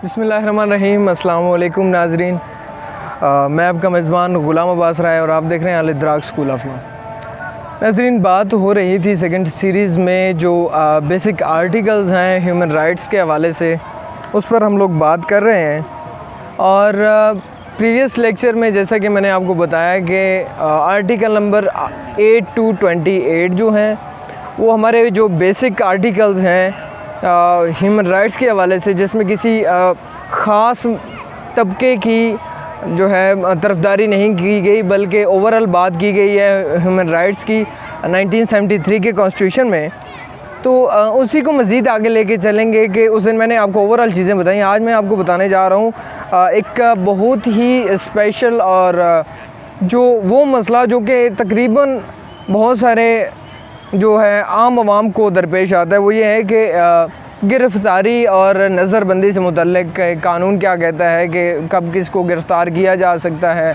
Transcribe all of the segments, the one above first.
बिस्मिल्लाहिर्रहमानिर्रहीम। अस्सलाम वालेकुम नाजरीन। मैं आपका मेज़बान ग़ुलाम अब्बास राय और आप देख रहे हैं अल इदराक स्कूल ऑफ लॉ। नाजरीन, बात हो रही थी सेकंड सीरीज़ में जो बेसिक आर्टिकल्स हैं ह्यूमन राइट्स के हवाले से, उस पर हम लोग बात कर रहे हैं। और प्रीवियस लेक्चर में जैसा कि मैंने आपको बताया कि आर्टिकल नंबर 8 to 28 जो हैं वो हमारे जो बेसिक आर्टिकल्स हैं ह्यूमन राइट्स के हवाले से, जिसमें किसी ख़ास तबके की जो है तरफदारी नहीं की गई, बल्कि ओवरऑल बात की गई है ह्यूमन राइट्स की 1973 के कॉन्स्टिट्यूशन में। तो उसी को मज़ीद आगे लेके चलेंगे कि उस दिन मैंने आपको ओवरऑल चीज़ें बताई। आज मैं आपको बताने जा रहा हूँ एक बहुत ही स्पेशल और जो वो मसला जो कि तकरीबन बहुत सारे जो है आम आवाम को दरपेश आता है, वो ये है कि गिरफ़्तारी और नज़रबंदी से मुतल्लिक़ कानून क्या कहता है कि कब किसको गिरफ़्तार किया जा सकता है,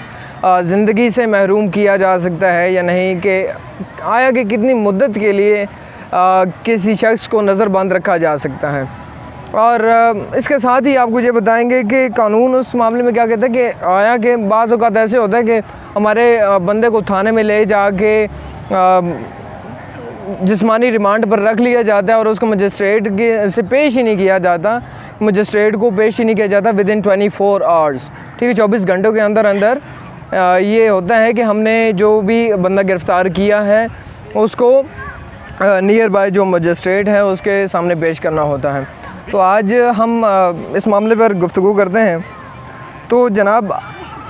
ज़िंदगी से महरूम किया जा सकता है या नहीं, कि आया कि कितनी मुद्दत के लिए किसी शख्स को नज़रबंद रखा जा सकता है। और इसके साथ ही आपको ये बताएंगे कि कानून उस मामले में क्या कहता है कि आया कि बाज़ औक़ात ऐसे होता है कि हमारे बंदे को थाने में ले जाके जिस्मानी रिमांड पर रख लिया जाता है और उसको मजिस्ट्रेट के से पेश ही नहीं किया जाता, मजिस्ट्रेट को पेश ही नहीं किया जाता विदिन 24 आवर्स। ठीक है, 24 घंटों के अंदर अंदर ये होता है कि हमने जो भी बंदा गिरफ़्तार किया है उसको नियर बाय जो मजिस्ट्रेट है उसके सामने पेश करना होता है। तो आज हम इस मामले पर गुफ्तगू करते हैं। तो जनाब,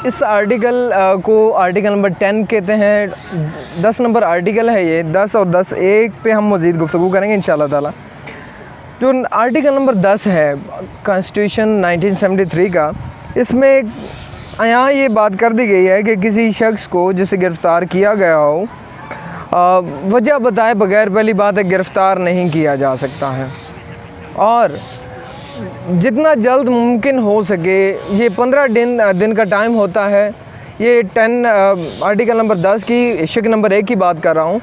इस आर्टिकल को आर्टिकल नंबर 10 कहते हैं। 10 नंबर आर्टिकल है ये, 10 और 10(1) पे हम मज़ीद गुफ्तगू करेंगे इंशाअल्लाह ताला। जो आर्टिकल नंबर 10 है कॉन्स्टिट्यूशन 1973 का, इसमें यहाँ ये बात कर दी गई है कि किसी शख्स को जिसे गिरफ़्तार किया गया हो वजह बताए बगैर पहली बात है गिरफ़्तार नहीं किया जा सकता है, और जितना जल्द मुमकिन हो सके, ये 15 दिन का टाइम होता है। ये 10 आर्टिकल नंबर 10 की शिक नंबर 1 की बात कर रहा हूँ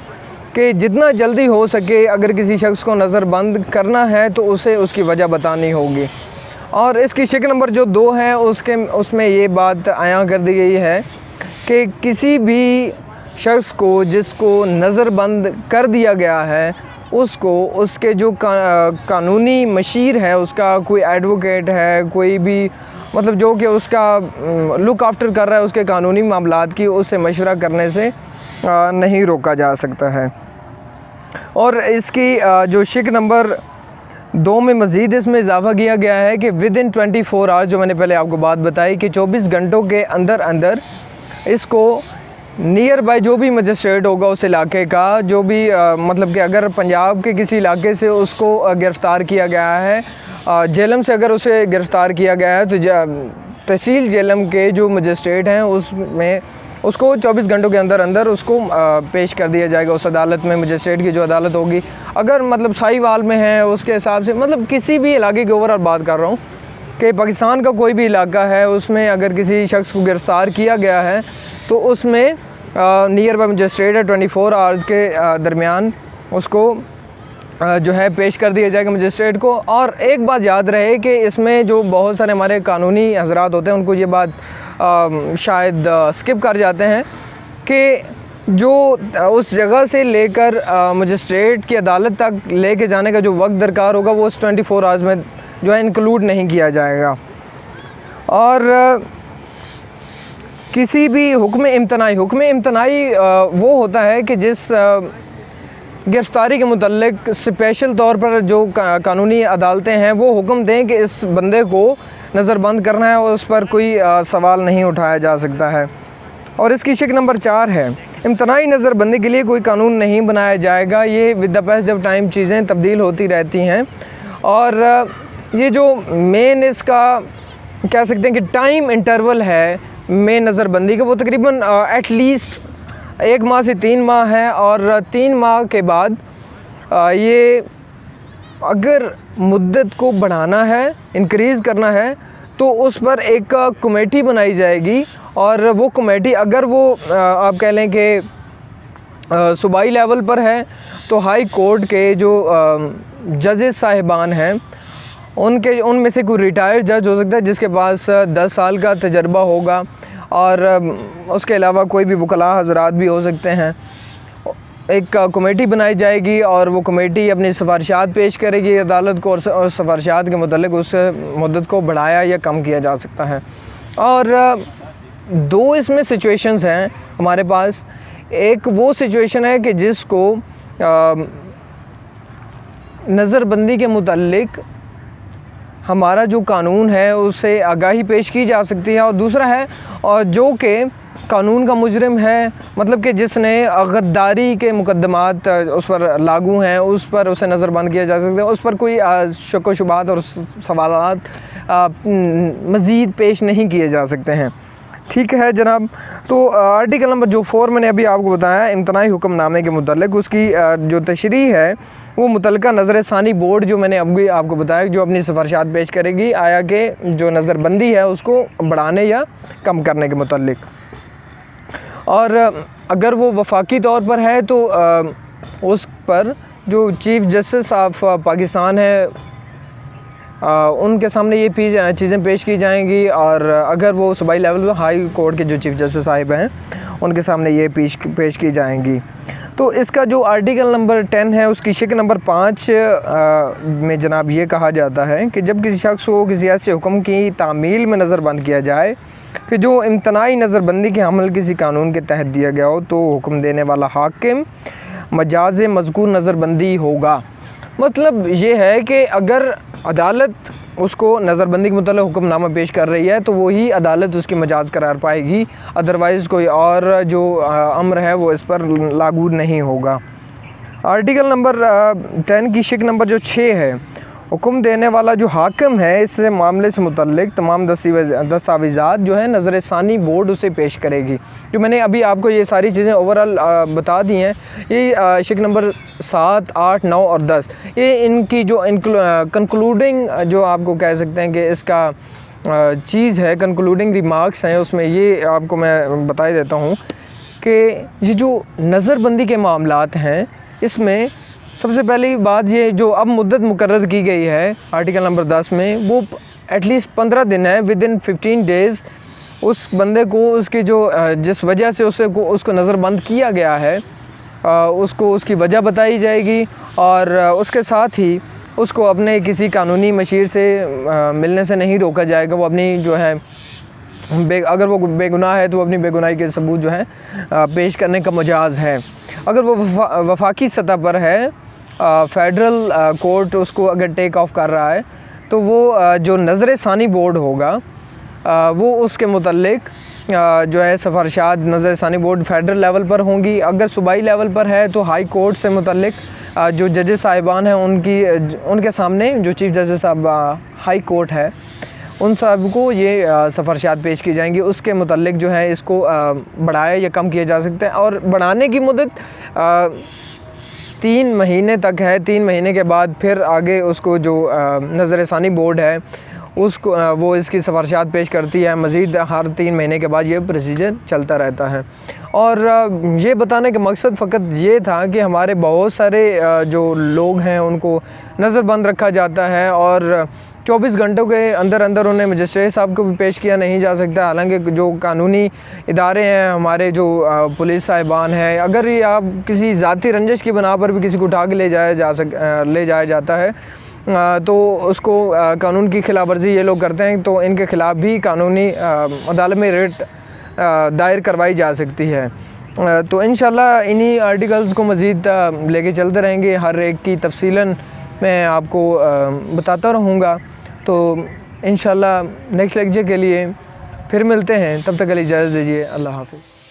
कि जितना जल्दी हो सके अगर किसी शख्स को नज़रबंद करना है तो उसे उसकी वजह बतानी होगी। और इसकी शिक नंबर जो 2 है उसमें ये बात आया कर दी गई है कि किसी भी शख्स को जिसको नज़रबंद कर दिया गया है उसको उसके जो कानूनी मशीर है, उसका कोई एडवोकेट है, कोई भी मतलब जो कि उसका लुक आफ्टर कर रहा है उसके कानूनी मामलात की, उससे मशवरा करने से नहीं रोका जा सकता है। और इसकी जो शिक नंबर 2 में मज़ीद इसमें इजाफ़ा किया गया है कि विदिन 24 आवर्स, जो मैंने पहले आपको बात बताई कि 24 घंटों के अंदर अंदर इसको नियर बाय जो भी मजिस्ट्रेट होगा उस इलाके का, जो भी मतलब कि अगर पंजाब के किसी इलाके से उसको गिरफ़्तार किया गया है, जेलम से अगर उसे गिरफ़्तार किया गया है, तो तहसील जेलम के जो मजिस्ट्रेट हैं उसमें उसको 24 घंटों के अंदर अंदर उसको पेश कर दिया जाएगा उस अदालत में, मजिस्ट्रेट की जो अदालत होगी। अगर मतलब साहिवाल में है उसके हिसाब से, मतलब किसी भी इलाके के ओवरऑल बात कर रहा हूँ कि पाकिस्तान का कोई भी इलाका है उसमें अगर किसी शख्स को गिरफ़्तार किया गया है तो उसमें नियर बाय मजिस्ट्रेट है 24 आवर्स के दरमियान उसको जो है पेश कर दिया जाएगा मजिस्ट्रेट को। और एक बात याद रहे कि इसमें जो बहुत सारे हमारे कानूनी हज़रात होते हैं उनको ये बात शायद स्किप कर जाते हैं कि जो उस जगह से लेकर मजिस्ट्रेट की अदालत तक लेके जाने का जो वक्त दरकार होगा वो उस 24 आवर्स में जो है इंक्लूड नहीं किया जाएगा। और किसी भी हुक्म इम्तनाई वो होता है कि जिस गिरफ़्तारी के मुतल्लिक़ स्पेशल तौर पर जो कानूनी अदालतें हैं वो हुक्म दें कि इस बंदे को नज़रबंद करना है और उस पर कोई सवाल नहीं उठाया जा सकता है। और इसकी शिक नंबर 4 है, इम्तनाई नज़रबंदी के लिए कोई कानून नहीं बनाया जाएगा। ये with the passage of time चीज़ें तब्दील होती रहती हैं, और ये जो मेन इसका कह सकते हैं कि टाइम इंटरवल है में नज़रबंदी का, वो तकरीबन एटलीस्ट 1 माह से 3 माह है। और 3 माह के बाद ये अगर मुद्दत को बढ़ाना है, इंक्रीज़ करना है, तो उस पर एक कमेटी बनाई जाएगी। और वो कमेटी अगर वो आप कह लें कि सूबाई लेवल पर है तो हाई कोर्ट के जो जजेस साहिबान हैं उनमें से कोई रिटायर्ड जज हो सकता है जिसके पास 10 साल का तजर्बा होगा, और उसके अलावा कोई भी वकला हज़रात भी हो सकते हैं। एक कमेटी बनाई जाएगी और वो कमेटी अपनी सिफारिशात पेश करेगी अदालत को, और सिफारिशात के मुतालिक उस मुद्दत को बढ़ाया या कम किया जा सकता है। और दो इसमें सिचुएशंस हैं हमारे पास। एक वो सिचुएशन है कि जिसको नज़रबंदी के मुतालिक हमारा जो कानून है उससे आगाही पेश की जा सकती है, और दूसरा है और जो कि कानून का मुजरिम है, मतलब कि जिसने गद्दारी के मुकदमात उस पर लागू हैं, उस पर उसे नज़रबंद किया जा सकता है, उस पर कोई शक व शुबात और सवालात मज़ीद पेश नहीं किए जा सकते हैं। ठीक है जनाब। तो आर्टिकल नंबर जो 4 मैंने अभी आपको बताया इम्तनाई हुक्मनामे के मुतालिक, उसकी जो तशरीह है वो मुतलका नज़र-ए-सानी बोर्ड जो मैंने अभी आपको बताया जो अपनी सिफारिशात पेश करेगी आया कि जो नज़रबंदी है उसको बढ़ाने या कम करने के मुतालिक। और अगर वो वफाकी तौर पर है तो उस पर जो चीफ़ जस्टिस ऑफ पाकिस्तान है उनके सामने ये चीज़ें पेश की जाएंगी, और अगर वो सूबाई लेवल पर हाई कोर्ट के जो चीफ़ जस्टिस साहिब हैं उनके सामने ये पेश की जाएंगी। तो इसका जो आर्टिकल नंबर 10 है उसकी शिक नंबर 5 में जनाब ये कहा जाता है कि जब किसी शख्स को किसी ऐसे हुक्म की तामील में नज़रबंद किया जाए कि जो इम्तनाई नज़रबंदी के अमल किसी कानून के तहत दिया गया हो, तो हुक्म देने वाला हाकिम मजाज मज़कूर नज़रबंदी होगा। मतलब ये है कि अगर अदालत उसको नज़रबंदी के मतलब हुक्मनामा पेश कर रही है तो वही अदालत उसकी मजाज करार पाएगी, अदरवाइज़ कोई और जो अम्र है वो इस पर लागू नहीं होगा। आर्टिकल नंबर 10 की शिक नंबर जो 6 है, हुक्म देने वाला जो हाकिम है इस मामले से मुतल्लिक तमाम दस्तावेज़ात जो है नज़र-ए-सानी बोर्ड उसे पेश करेगी। जो मैंने अभी आपको ये सारी चीज़ें ओवरऑल बता दी हैं, ये शिक नंबर 7, 8, 9 और 10 ये इनकी जो कंक्लूडिंग जो आपको कह सकते हैं कि इसका चीज़ है, कंक्लूडिंग रिमार्क्स हैं, उसमें ये आपको मैं बता देता हूँ कि ये जो नज़रबंदी के मामलात हैं इसमें सबसे पहली बात ये जो अब मुद्दत मुकर्रर की गई है आर्टिकल नंबर 10 में वो एटलीस्ट 15 दिन है। विद इन 15 डेज़ उस बंदे को उसकी जो जिस वजह से उसको नज़रबंद किया गया है उसको उसकी वजह बताई जाएगी, और उसके साथ ही उसको अपने किसी कानूनी मशीर से मिलने से नहीं रोका जाएगा। वो अपनी जो है अगर वो बेगुनाह है तो अपनी बेगुनाही के सबूत जो है पेश करने का मजाज है। अगर वो वफाकी सतह पर है, फेडरल कोर्ट उसको अगर टेक ऑफ कर रहा है तो वो जो नज़र-ए-सानी बोर्ड होगा वो उसके मुतल्लिक जो है सिफारिशात नज़र-ए-सानी बोर्ड फेडरल लेवल पर होंगी। अगर सूबाई लेवल पर है तो हाई कोर्ट से मुतल्लिक जो जजेस साहिबान हैं उनके सामने जो चीफ़ जस्टिस साहब हाई कोर्ट है उन सब को ये सिफारिशात पेश की जाएंगी। उसके मुतल्लिक जो है इसको बढ़ाया या कम किया जा सकता है, और बढ़ाने की मुद्दत 3 महीने तक है। 3 महीने के बाद फिर आगे उसको जो नज़र-ए-सानी बोर्ड है उसको वो इसकी सिफारिशात पेश करती है। मज़ीद हर 3 महीने के बाद ये प्रोसीजर चलता रहता है। और ये बताने का मकसद फ़कत ये था कि हमारे बहुत सारे जो लोग हैं उनको नज़रबंद रखा जाता है और 24 घंटों के अंदर अंदर उन्हें मजिस्ट्रेट साहब को भी पेश किया नहीं जा सकता। हालांकि जो कानूनी इदारे हैं हमारे जो पुलिस साहिबान हैं, अगर ये आप किसी ज़ाती रंजिश की बना पर भी किसी को उठा के ले जाया जाता है तो उसको कानून की खिलाफ वर्जी ये लोग करते हैं तो इनके ख़िलाफ़ भी कानूनी अदालत में रिट दायर करवाई जा सकती है। तो इंशाल्लाह इन्हीं आर्टिकल्स को मज़ीद लेके चलते रहेंगे, हर एक की तफसीलन मैं आपको बताता रहूँगा। तो इंशाल्लाह नेक्स्ट लेक्चर के लिए फिर मिलते हैं, तब तक के लिए इजाज़त दीजिए। अल्लाह हाफ़िज़।